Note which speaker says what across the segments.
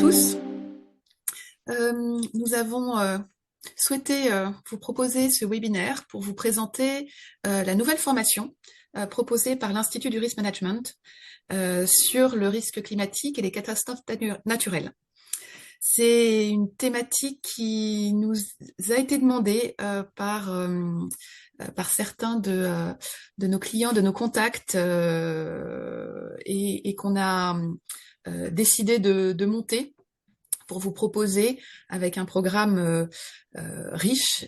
Speaker 1: tous. Nous avons souhaité vous proposer ce webinaire pour vous présenter la nouvelle formation proposée par l'Institut du Risk Management sur le risque climatique et les catastrophes naturelles. C'est une thématique qui nous a été demandée par certains de nos clients, de nos contacts, et qu'on a décidé de monter pour vous proposer avec un programme riche,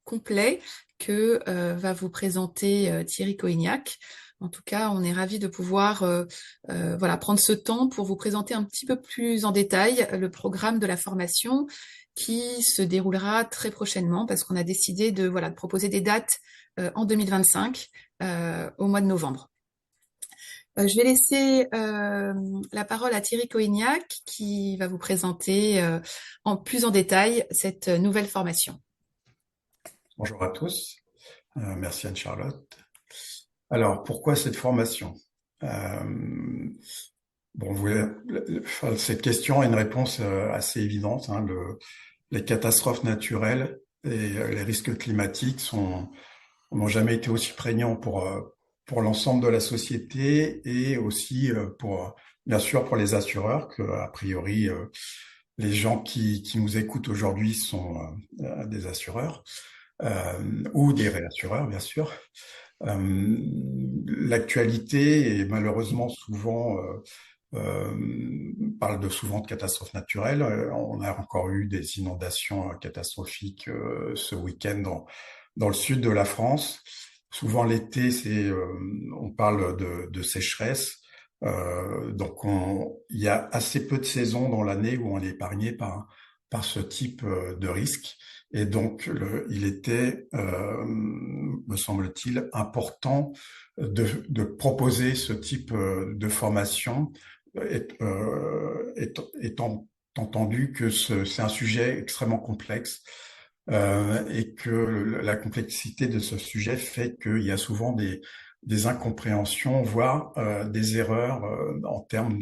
Speaker 1: complet, que va vous présenter Thierry Coignac. En tout cas, on est ravis de pouvoir prendre ce temps pour vous présenter un petit peu plus en détail le programme de la formation qui se déroulera très prochainement parce qu'on a décidé de proposer des dates en 2025 au mois de novembre. Je vais laisser la parole à Thierry Coignac qui va vous présenter plus en détail cette nouvelle formation.
Speaker 2: Bonjour à tous, merci Anne-Charlotte. Alors, pourquoi cette formation? Cette question a une réponse assez évidente. Les catastrophes naturelles et les risques climatiques n'ont jamais été aussi prégnants pour l'ensemble de la société et aussi bien sûr pour les assureurs, que a priori les gens qui nous écoutent aujourd'hui sont des assureurs ou des réassureurs, bien sûr. L'actualité est malheureusement souvent parle souvent de catastrophes naturelles. On a encore eu des inondations catastrophiques ce week-end dans le sud de la France. Souvent l'été, on parle de sécheresse. Donc il y a assez peu de saisons dans l'année où on est épargné par ce type de risque. Et donc il était, me semble-t-il, important de proposer ce type de formation, étant entendu que c'est un sujet extrêmement complexe. Et que la complexité de ce sujet fait qu'il y a souvent des incompréhensions, voire des erreurs en termes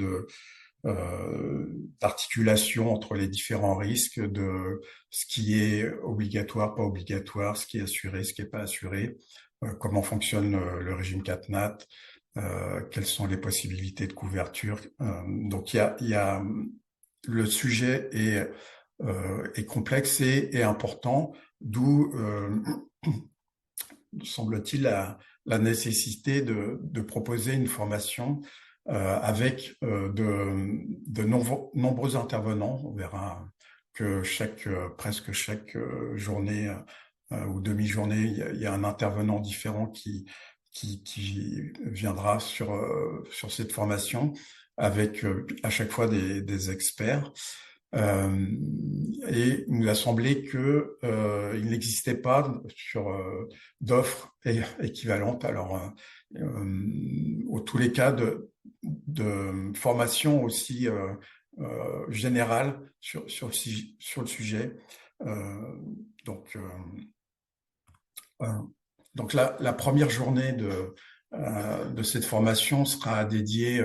Speaker 2: d'articulation entre les différents risques, de ce qui est obligatoire, pas obligatoire, ce qui est assuré, ce qui n'est pas assuré, comment fonctionne le régime CatNat, quelles sont les possibilités de couverture. Donc il y a le sujet est complexe et important, d'où semble-t-il la nécessité de proposer une formation avec de nombreux intervenants. On verra que presque chaque journée ou demi-journée, il y a un intervenant différent qui viendra sur cette formation avec à chaque fois des experts. Et il nous a semblé que il n'existait pas d'offres équivalentes. Alors, au tous les cas de formation aussi générale sur le sujet. Donc la première journée de cette formation sera dédiée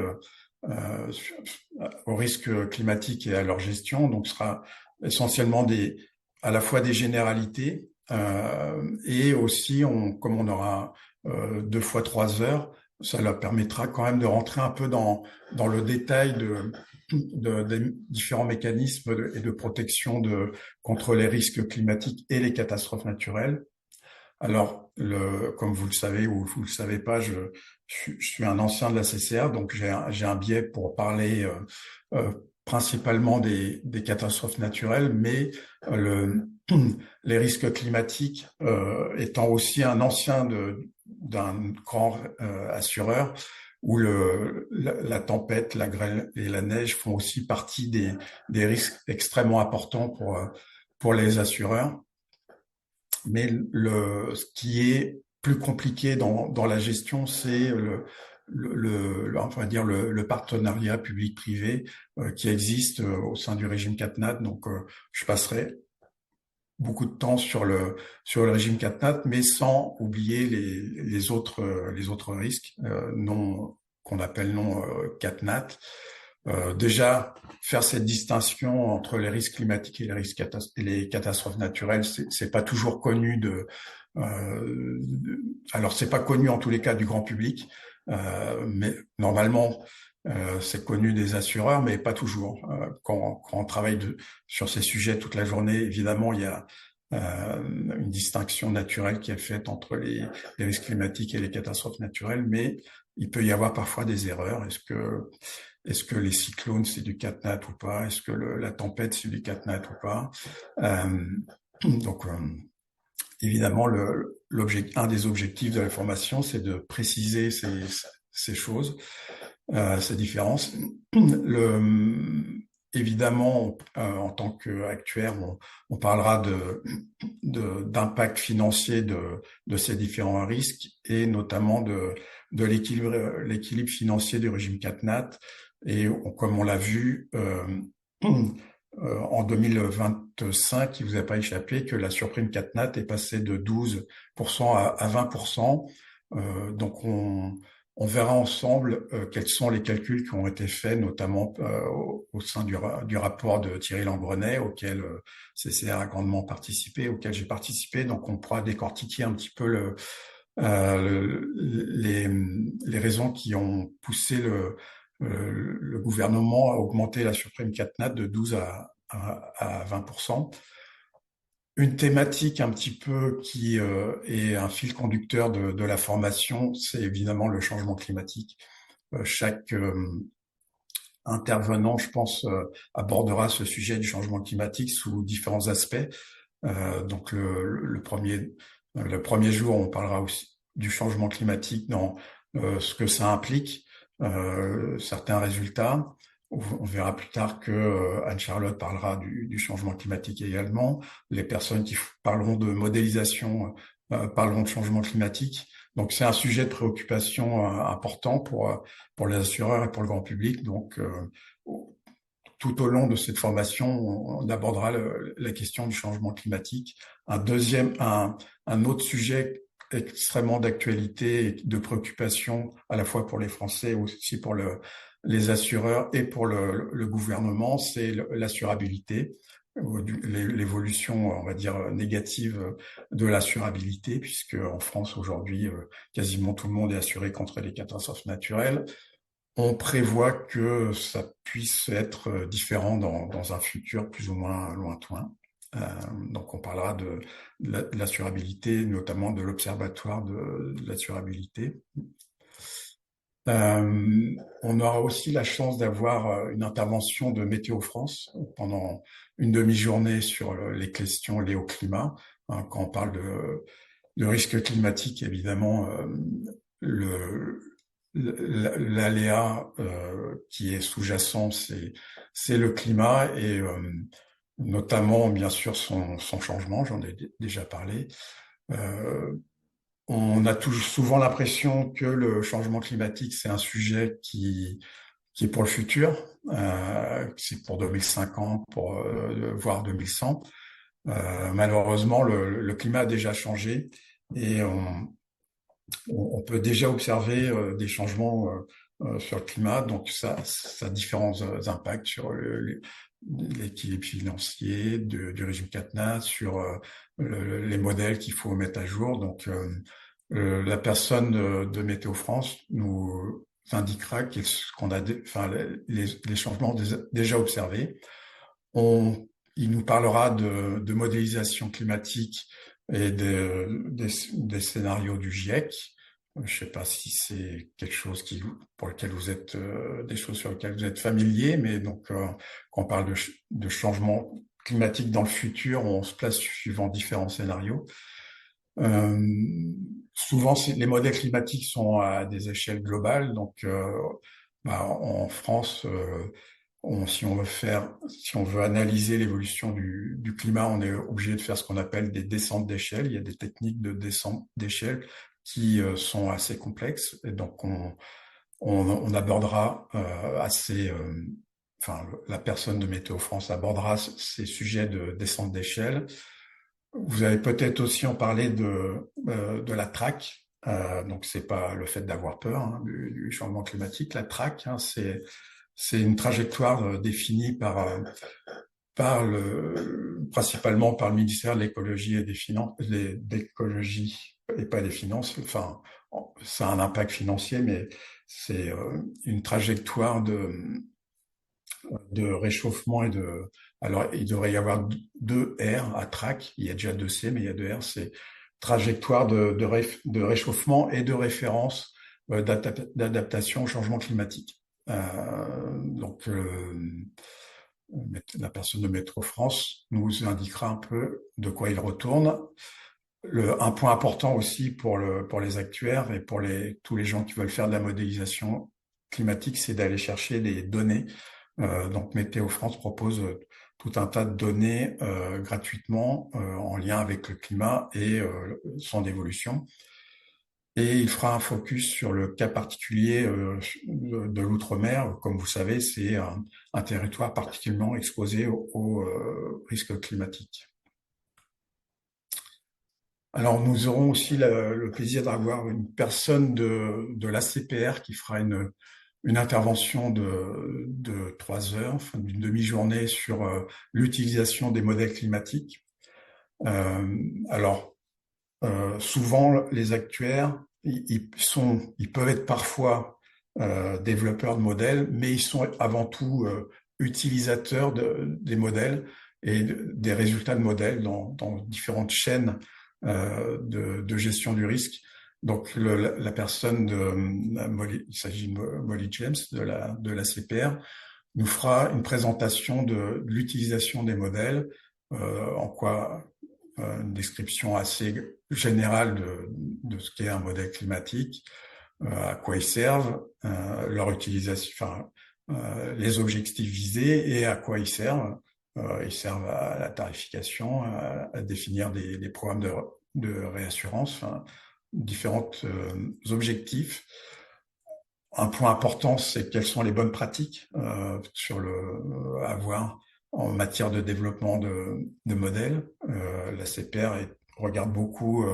Speaker 2: aux risques climatiques et à leur gestion. Donc, ce sera essentiellement à la fois des généralités et aussi, comme on aura 2 fois 3 heures, ça leur permettra quand même de rentrer un peu dans le détail des différents mécanismes et de protection contre les risques climatiques et les catastrophes naturelles. Alors, comme vous le savez ou vous le savez pas, je suis un ancien de la CCR, donc j'ai un biais pour parler principalement des catastrophes naturelles, mais les risques climatiques étant aussi un ancien d'un grand assureur, où la tempête, la grêle et la neige font aussi partie des risques extrêmement importants pour les assureurs. Mais ce qui est plus compliqué dans la gestion, c'est on va dire le partenariat public-privé qui existe au sein du régime CatNat. Donc, je passerai beaucoup de temps sur le régime CatNat, mais sans oublier les autres risques qu'on appelle non CatNat. déjà, faire cette distinction entre les risques climatiques et et les catastrophes naturelles, c'est pas toujours connu alors c'est pas connu en tous les cas du grand public, mais normalement c'est connu des assureurs, mais pas toujours. Quand on travaille sur ces sujets toute la journée, évidemment, il y a une distinction naturelle qui est faite entre les risques climatiques et les catastrophes naturelles, mais il peut y avoir parfois des erreurs. Est-ce que les cyclones, c'est du catnat ou pas? Est-ce que la tempête, c'est du catnat ou pas? Euh, donc, évidemment, un des objectifs de la formation, c'est de préciser ces choses, ces différences. Évidemment, en tant qu'actuaire, on parlera d'impact financier de ces différents risques et notamment de l'équilibre financier du régime CatNat. Et comme on l'a vu en 2025, il vous a pas échappé que la surprime CatNat est passée de 12% à 20%. Donc on verra ensemble quels sont les calculs qui ont été faits, notamment au sein du rapport de Thierry Lambrenet, auquel CCR a grandement participé, auquel j'ai participé. Donc, on pourra décortiquer un petit peu les raisons qui ont poussé le gouvernement à augmenter la surprime CatNat de 12 à 20%. Une thématique un petit peu qui est un fil conducteur de la formation, c'est évidemment le changement climatique. Chaque intervenant, je pense, abordera ce sujet du changement climatique sous différents aspects. Donc le premier jour, on parlera aussi du changement climatique dans ce que ça implique, certains résultats. On verra plus tard que Anne-Charlotte parlera du changement climatique également. Les personnes qui parleront de modélisation parleront de changement climatique. Donc c'est un sujet de préoccupation important pour les assureurs et pour le grand public. Donc tout au long de cette formation, on abordera la question du changement climatique. Un autre sujet extrêmement d'actualité et de préoccupation à la fois pour les Français, aussi pour les assureurs et pour le gouvernement, c'est l'assurabilité, l'évolution, on va dire, négative de l'assurabilité, puisque en France aujourd'hui, quasiment tout le monde est assuré contre les catastrophes naturelles. On prévoit que ça puisse être différent dans un futur plus ou moins lointain. Donc, on parlera de l'assurabilité, notamment de l'Observatoire de l'assurabilité. On aura aussi la chance d'avoir une intervention de Météo France pendant une demi-journée sur les questions liées au climat. Quand on parle de risque climatique, évidemment, l'aléa qui est sous-jacent, c'est le climat et notamment, bien sûr, son changement, j'en ai déjà parlé. On a souvent l'impression que le changement climatique, c'est un sujet qui est pour le futur, c'est pour 2050, voire 2100. Malheureusement, le climat a déjà changé et on peut déjà observer des changements sur le climat, donc ça a différents impacts sur l'équilibre financier du régime CatNat, sur les modèles qu'il faut mettre à jour. Donc, la personne de Météo France nous indiquera qu'on a les changements déjà observés. Il nous parlera de modélisation climatique et des scénarios du GIEC. Je ne sais pas si c'est quelque chose pour lequel vous êtes, des choses sur lesquelles vous êtes familier, mais donc quand on parle de changement climatique dans le futur, on se place suivant différents scénarios. Souvent, les modèles climatiques sont à des échelles globales, donc en France, si on veut analyser l'évolution du climat, on est obligé de faire ce qu'on appelle des descentes d'échelle. Il y a des techniques de descente d'échelle qui sont assez complexes, et donc on abordera la personne de Météo France abordera ces sujets de descente d'échelle. Vous avez peut-être aussi en parlé de la traque. Donc c'est pas le fait d'avoir peur du changement climatique. La traque, c'est c'est une trajectoire définie principalement par le ministère de l'écologie et des finances, d'écologie et pas des finances. Enfin, ça a un impact financier, mais c'est une trajectoire de réchauffement alors il devrait y avoir 2 R à track. Il y a déjà 2 C, mais il y a 2 R. C'est trajectoire de réchauffement et de référence d'adaptation au changement climatique. Donc, la personne de Métro France nous indiquera un peu de quoi il retourne. Un point important aussi pour les actuaires et pour tous les gens qui veulent faire de la modélisation climatique, c'est d'aller chercher des données. Donc Météo France propose tout un tas de données gratuitement en lien avec le climat et son évolution. Et il fera un focus sur le cas particulier de l'outre-mer. Comme vous savez, c'est un territoire particulièrement exposé aux risques climatiques. Alors, nous aurons aussi le plaisir d'avoir une personne de l'ACPR qui fera une intervention de 3 heures, enfin, d'une demi-journée sur l'utilisation des modèles climatiques. Alors, souvent, les actuaires, ils peuvent être parfois développeurs de modèles, mais ils sont avant tout utilisateurs des modèles et des résultats de modèles dans différentes chaînes de gestion du risque. Donc la personne il s'agit de Molly James de la CPR, nous fera une présentation de l'utilisation des modèles, en quoi une description assez générale de ce qu'est un modèle climatique, à quoi ils servent, leur utilisation, enfin les objectifs visés et à quoi ils servent. Ils servent à la tarification, à définir des programmes de réassurance, enfin, différents objectifs. Un point important, c'est quelles sont les bonnes pratiques à avoir en matière de développement de modèles. La CPR regarde beaucoup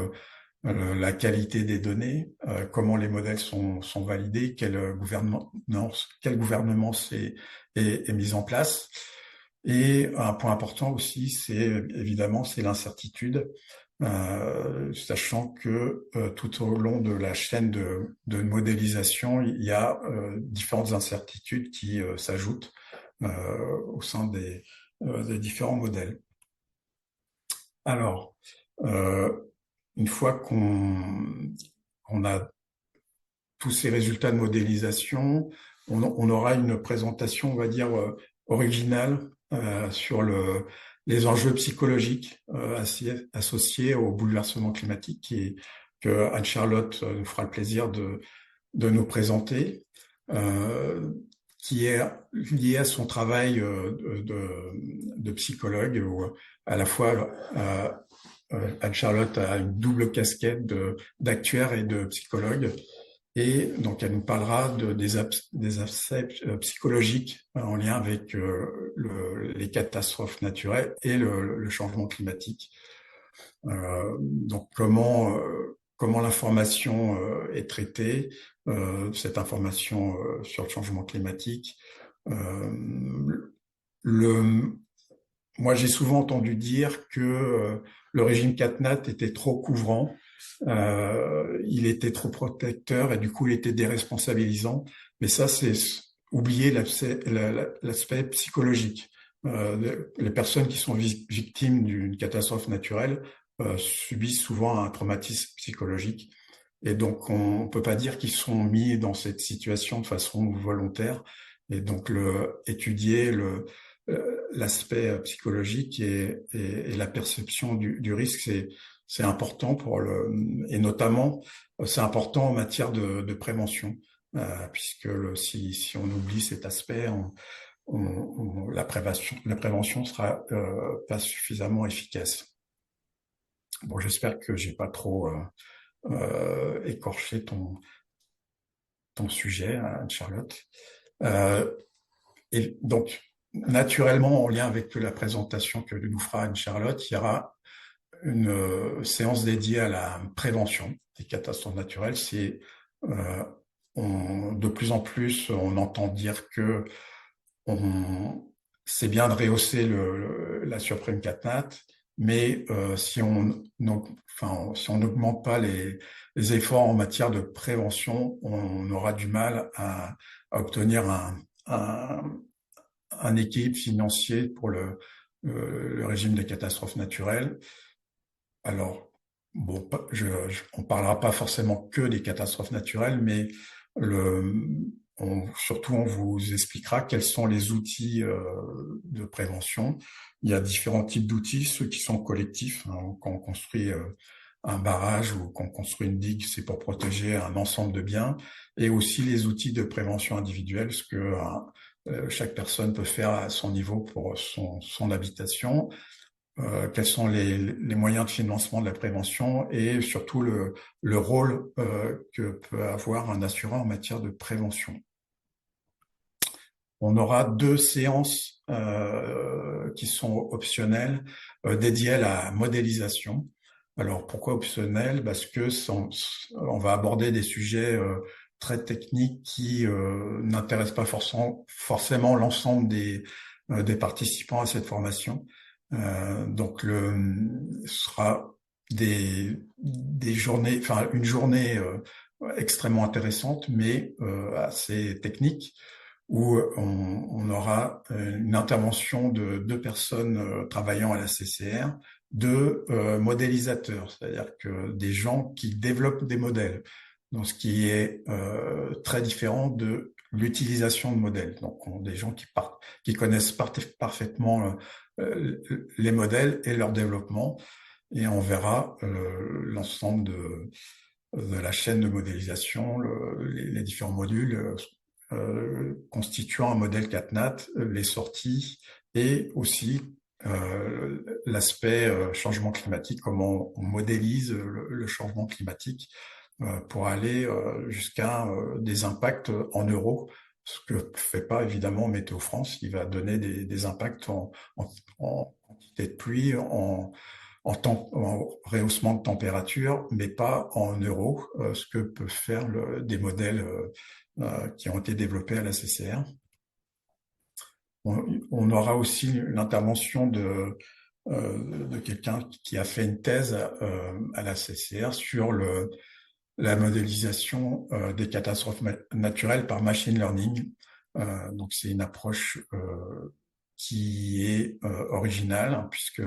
Speaker 2: la qualité des données, comment les modèles sont validés, quel gouvernement est mis en place. Et un point important aussi, c'est l'incertitude, sachant que tout au long de la chaîne de modélisation, il y a différentes incertitudes qui s'ajoutent au sein des différents modèles. Alors, une fois qu'on a tous ces résultats de modélisation, on aura une présentation, on va dire, originale sur les enjeux psychologiques associés au bouleversement climatique que Anne-Charlotte nous fera le plaisir de nous présenter, qui est lié à son travail de psychologue, où à la fois Anne-Charlotte a une double casquette d'actuaire et de psychologue. Et donc, elle nous parlera des aspects psychologiques en lien avec les catastrophes naturelles et le changement climatique. Donc, comment l'information est traitée, cette information sur le changement climatique. Moi, j'ai souvent entendu dire que le régime CatNat était trop couvrant. Il était trop protecteur et du coup il était déresponsabilisant. Mais ça, c'est oublier l'aspect psychologique. Les personnes qui sont victimes d'une catastrophe naturelle subissent souvent un traumatisme psychologique. Et donc on peut pas dire qu'ils sont mis dans cette situation de façon volontaire. Et donc étudier l'aspect psychologique et la perception du risque, c'est important et notamment c'est important en matière de prévention, puisque si on oublie cet aspect, la prévention sera pas suffisamment efficace. Bon, j'espère que j'ai pas trop écorché ton sujet, Anne-Charlotte. Et donc, naturellement, en lien avec la présentation que nous fera Anne-Charlotte, il y aura une séance dédiée à la prévention des catastrophes naturelles. de plus en plus, on entend dire que c'est bien de rehausser la surprime catnat, mais si on n'augmente pas les efforts en matière de prévention, on aura du mal à obtenir un, un équilibre financier pour le régime des catastrophes naturelles. Alors, bon, on parlera pas forcément que des catastrophes naturelles, mais surtout on vous expliquera quels sont les outils de prévention. Il y a différents types d'outils, ceux qui sont collectifs, hein, quand on construit un barrage ou qu'on construit une digue, c'est pour protéger un ensemble de biens, et aussi les outils de prévention individuelle, ce que chaque personne peut faire à son niveau pour son habitation. Quels sont les moyens de financement de la prévention et surtout le rôle que peut avoir un assureur en matière de prévention. On aura 2 séances qui sont optionnelles dédiées à la modélisation. Alors pourquoi optionnelles? Parce que on va aborder des sujets très techniques qui n'intéressent pas forcément l'ensemble des participants à cette formation. Donc ce sera des journées, enfin une journée extrêmement intéressante, mais assez technique, où on aura une intervention de 2 personnes travaillant à la CCR, 2 modélisateurs, c'est-à-dire que des gens qui développent des modèles, donc ce qui est très différent de l'utilisation de modèles. Donc des gens qui connaissent parfaitement les modèles et leur développement, et on verra l'ensemble de la chaîne de modélisation, les différents modules constituant un modèle CatNat, les sorties et aussi l'aspect changement climatique, comment on modélise le changement climatique pour aller jusqu'à des impacts en euros, ce que fait pas évidemment Météo France, qui va donner des impacts en quantité de pluie, en rehaussement de température, mais pas en euros, ce que peuvent faire des modèles qui ont été développés à la CCR. On aura aussi l'intervention de quelqu'un qui a fait une thèse à la CCR sur la modélisation des catastrophes naturelles par machine learning. Donc c'est une approche qui est originale, puisque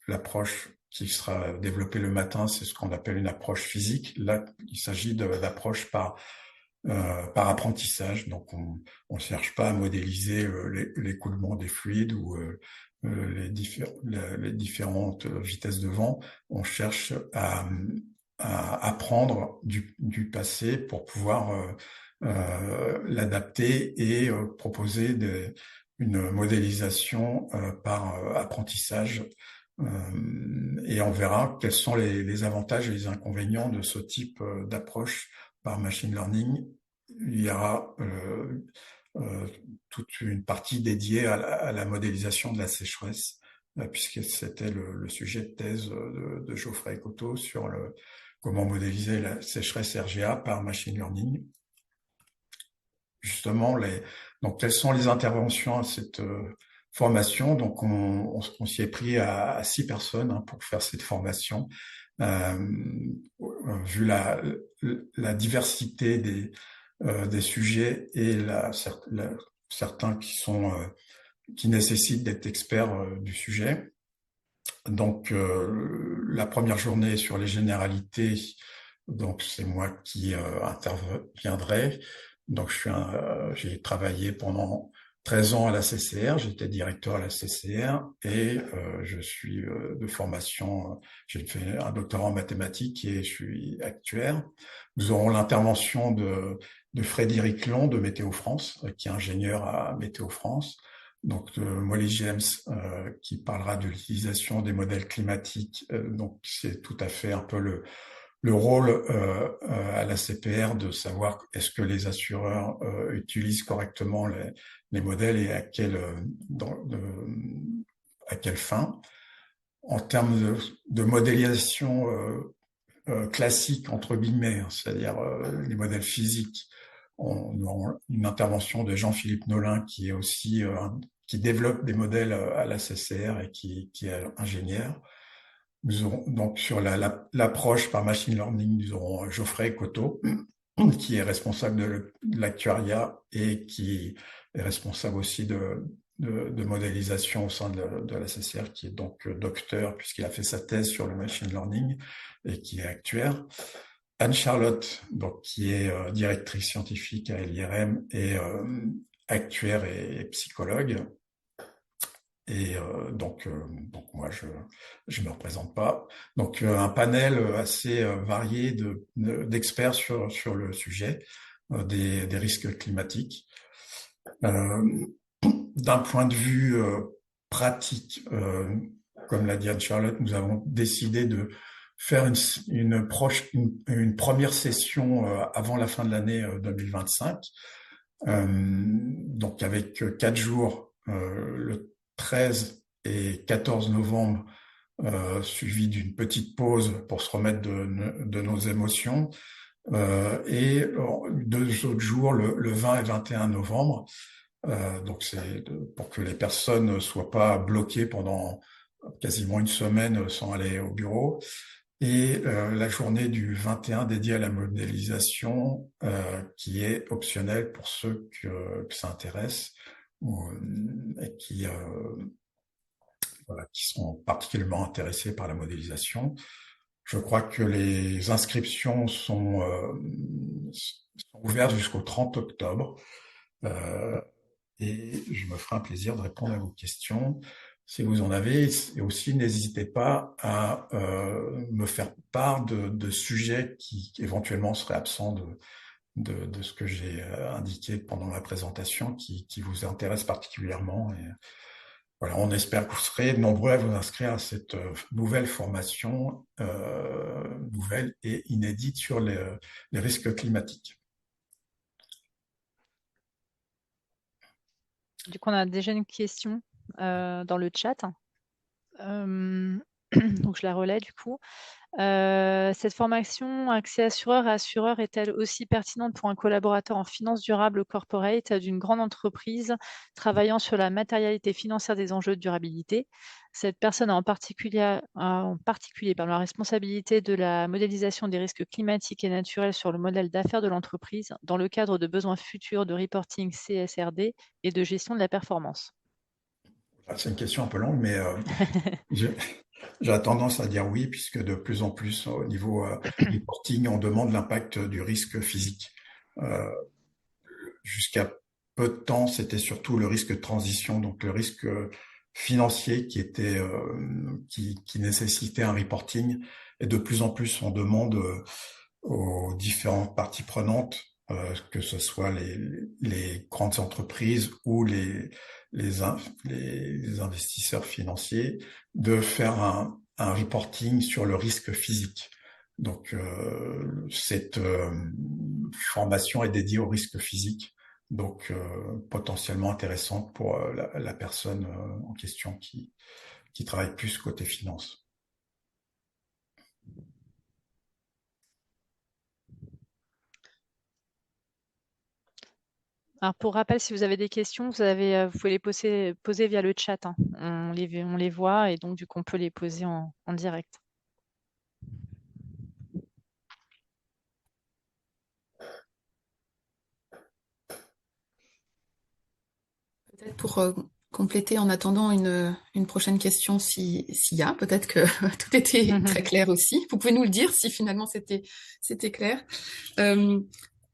Speaker 2: l'approche qui sera développée le matin, c'est ce qu'on appelle une approche physique. Là, il s'agit d'approche par apprentissage. Donc on ne cherche pas à modéliser l'écoulement des fluides ou les différentes vitesses de vent. On cherche à apprendre du passé pour pouvoir l'adapter et proposer une modélisation par apprentissage. Et on verra quels sont les avantages et les inconvénients de ce type d'approche par machine learning. Il y aura toute une partie dédiée à la modélisation de la sécheresse, puisque c'était le sujet de thèse de Geoffrey Coteau sur comment modéliser la sécheresse RGA par machine learning. Justement, donc quelles sont les interventions à cette formation? Donc on s'y est pris à 6 personnes pour faire cette formation. Vu la diversité des sujets et certains qui nécessitent d'être experts du sujet. Donc la première journée sur les généralités, donc c'est moi qui interviendrai. Donc j'ai travaillé pendant 13 ans à la CCR, j'étais directeur à la CCR et je suis de formation, j'ai fait un doctorat en mathématiques et je suis actuaire. Nous aurons l'intervention de Frédéric Long de Météo France, qui est ingénieur à Météo France. Donc Molly James qui parlera de l'utilisation des modèles climatiques. Donc c'est tout à fait un peu le rôle à la CPR de savoir est-ce que les assureurs utilisent correctement les modèles et à quelle fin. En termes de modélisation classique, entre guillemets, c'est-à-dire les modèles physiques, une intervention de Jean-Philippe Nolin, qui est aussi qui développe des modèles à la CCR et qui est ingénieur. Nous aurons donc sur l'approche par machine learning, nous aurons Geoffrey Coteau, qui est responsable de l'actuariat et qui est responsable aussi de modélisation au sein de la CCR, qui est donc docteur puisqu'il a fait sa thèse sur le machine learning et qui est actuaire. Anne-Charlotte, donc qui est directrice scientifique à l'IRM et actuaire et psychologue. Et donc moi je me représente pas. Donc un panel assez varié d'experts sur le sujet des risques climatiques. D'un point de vue pratique, comme l'a dit Anne-Charlotte, nous avons décidé de faire une première session avant la fin de l'année 2025. Donc avec 4 jours, le 13 et 14 novembre, suivi d'une petite pause pour se remettre de nos émotions, et 2 autres jours, le 20 et 21 novembre. Donc c'est pour que les personnes ne soient pas bloquées pendant quasiment une semaine sans aller au bureau. Et la journée du 21 dédiée à la modélisation, qui est optionnelle pour ceux que ça intéresse et qui sont particulièrement intéressés par la modélisation. Je crois que les inscriptions sont ouvertes jusqu'au 30 octobre. Et je me ferai un plaisir de répondre à vos questions si vous en avez. Et aussi, n'hésitez pas à me faire part de sujets qui éventuellement seraient absents de ce que j'ai indiqué pendant la présentation, qui vous intéressent particulièrement. Et voilà, on espère que vous serez nombreux à vous inscrire à cette nouvelle formation, nouvelle et inédite sur les risques climatiques.
Speaker 3: Du coup, on a déjà une question dans le chat. Donc, je la relais du coup. Cette formation accès assureur à assureur est-elle aussi pertinente pour un collaborateur en finance durable corporate d'une grande entreprise travaillant sur la matérialité financière des enjeux de durabilité? Cette personne a en particulier la responsabilité de la modélisation des risques climatiques et naturels sur le modèle d'affaires de l'entreprise dans le cadre de besoins futurs de reporting CSRD et de gestion de la performance.
Speaker 2: C'est une question un peu longue, mais j'ai tendance à dire oui, puisque de plus en plus, au niveau reporting, on demande l'impact du risque physique. Jusqu'à peu de temps, c'était surtout le risque de transition, donc le risque financier qui nécessitait un reporting. Et de plus en plus, on demande aux différentes parties prenantes, que ce soit les grandes entreprises ou les investisseurs financiers, de faire un reporting sur le risque physique. Donc, cette formation est dédiée au risque physique, donc potentiellement intéressante pour la personne en question qui travaille plus côté finance.
Speaker 3: Alors, pour rappel, si vous avez des questions, vous pouvez les poser via le chat, hein. On les voit et donc, du coup, on peut les poser en direct.
Speaker 1: Peut-être pour compléter en attendant une prochaine question s'il y a, peut-être que tout était très clair aussi. Vous pouvez nous le dire si finalement c'était clair.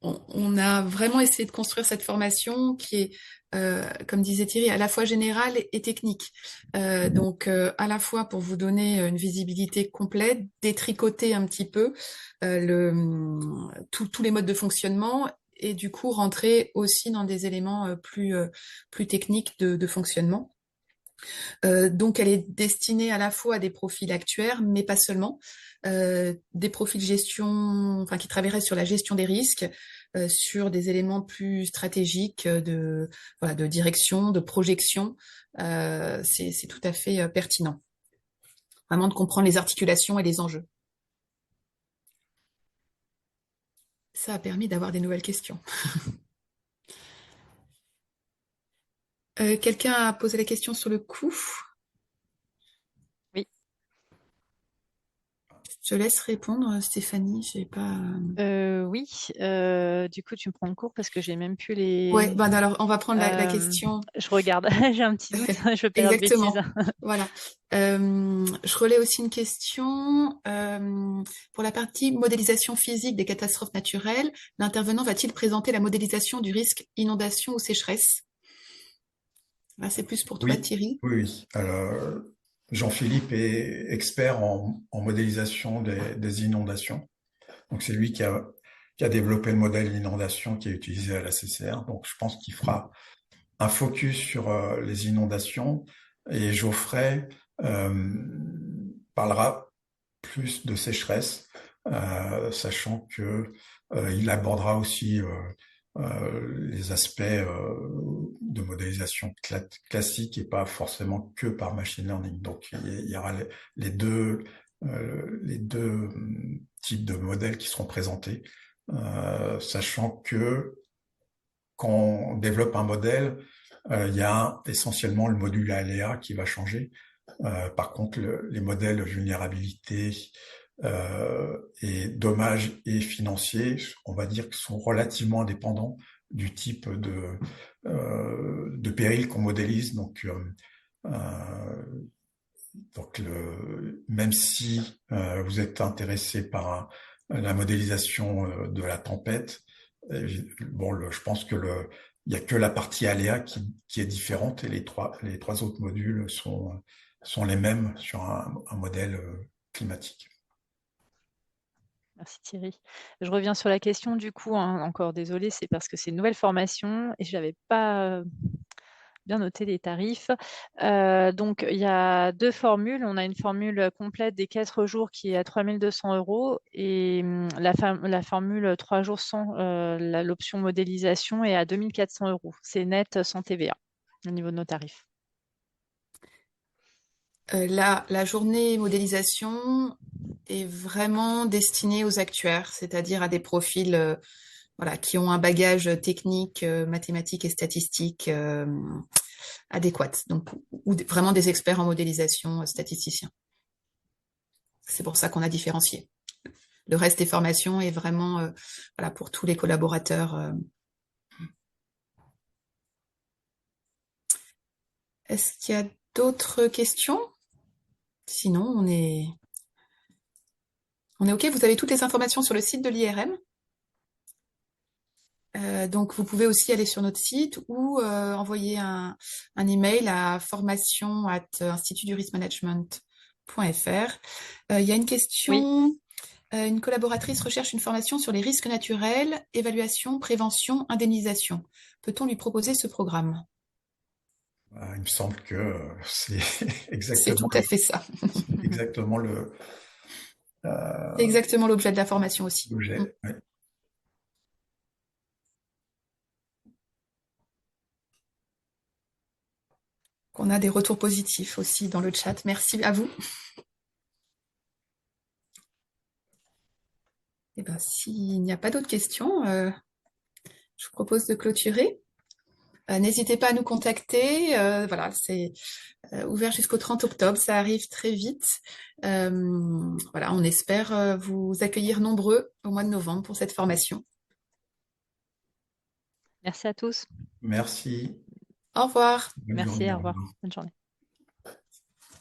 Speaker 1: On a vraiment essayé de construire cette formation qui est, comme disait Thierry, à la fois générale et technique. Donc, à la fois pour vous donner une visibilité complète, détricoter un petit peu tous les modes de fonctionnement et du coup rentrer aussi dans des éléments plus techniques de fonctionnement. Donc, elle est destinée à la fois à des profils actuaires, mais pas seulement, des profils de gestion, enfin qui travailleraient sur la gestion des risques, sur des éléments plus stratégiques de direction, de projection. C'est tout à fait pertinent. Vraiment de comprendre les articulations et les enjeux. Ça a permis d'avoir des nouvelles questions. Quelqu'un a posé la question sur le coût.
Speaker 3: Oui.
Speaker 1: Je te laisse répondre, Stéphanie. J'ai pas.
Speaker 3: Oui. Du coup, tu me prends le cours parce que j'ai même plus
Speaker 1: Ouais,
Speaker 3: les.
Speaker 1: ben alors on va prendre la question.
Speaker 3: Je regarde. J'ai un petit doute. Je veux pas dire de bêtises.
Speaker 1: Exactement. Voilà. Je relais aussi une question. Pour la partie modélisation physique des catastrophes naturelles, l'intervenant va-t-il présenter la modélisation du risque inondation ou sécheresse? Là, c'est plus pour toi,
Speaker 2: Oui,
Speaker 1: Thierry.
Speaker 2: oui, oui. Alors, Jean-Philippe est expert en modélisation des inondations. Donc, c'est lui qui a développé le modèle d'inondation qui est utilisé à la CCR. Donc, je pense qu'il fera un focus sur les inondations et Geoffrey parlera plus de sécheresse, sachant que il abordera aussi les aspects de modélisation classique et pas forcément que par machine learning. Donc il y aura les deux types de modèles qui seront présentés, sachant que quand on développe un modèle, il y a essentiellement le module aléa qui va changer. Par contre, les modèles vulnérabilité et dommages et financiers, on va dire qu'ils sont relativement indépendants du type de péril qu'on modélise. Même si vous êtes intéressé par la modélisation de la tempête, je pense que il y a que la partie aléa qui est différente et les trois autres modules sont les mêmes sur un modèle climatique.
Speaker 3: Merci Thierry. Je reviens sur la question du coup, hein, encore désolée, c'est parce que c'est une nouvelle formation et je n'avais pas bien noté les tarifs. Donc il y a deux formules. On a une formule complète des 4 jours qui est à 3 200 € et la formule 3 jours sans l'option modélisation est à 2 400 €. C'est net sans TVA au niveau de nos tarifs.
Speaker 1: La journée modélisation est vraiment destinée aux actuaires, c'est-à-dire à des profils voilà, qui ont un bagage technique, mathématique et statistique adéquat. Donc, ou vraiment des experts en modélisation, statisticiens. C'est pour ça qu'on a différencié. Le reste des formations est vraiment voilà, pour tous les collaborateurs. Est-ce qu'il y a d'autres questions? Sinon, on est OK. Vous avez toutes les informations sur le site de l'IRM. Donc, vous pouvez aussi aller sur notre site ou envoyer un email à formation@institutduriskmanagement.fr. Il y a une
Speaker 3: Oui,
Speaker 1: question. Une collaboratrice recherche une formation sur les risques naturels, évaluation, prévention, indemnisation. Peut-on lui proposer ce programme?
Speaker 2: Il me semble que c'est
Speaker 1: C'est
Speaker 2: exactement
Speaker 1: tout à fait ça.
Speaker 2: exactement
Speaker 1: C'est
Speaker 2: euh,
Speaker 1: exactement l'objet de la formation aussi. Mm.
Speaker 2: l'objet. Ouais.
Speaker 1: On a des retours positifs aussi dans le chat. Merci à vous. Et ben, s'il n'y a pas d'autres questions, je vous propose de clôturer. N'hésitez pas à nous contacter. Voilà, c'est ouvert jusqu'au 30 octobre. Ça arrive très vite. Voilà, on espère vous accueillir nombreux au mois de novembre pour cette formation.
Speaker 3: merci à tous.
Speaker 2: Merci.
Speaker 1: Au revoir.
Speaker 2: Bonne
Speaker 3: Merci,
Speaker 2: journée.
Speaker 3: au
Speaker 2: Au
Speaker 3: revoir.
Speaker 2: revoir.
Speaker 3: Bonne journée.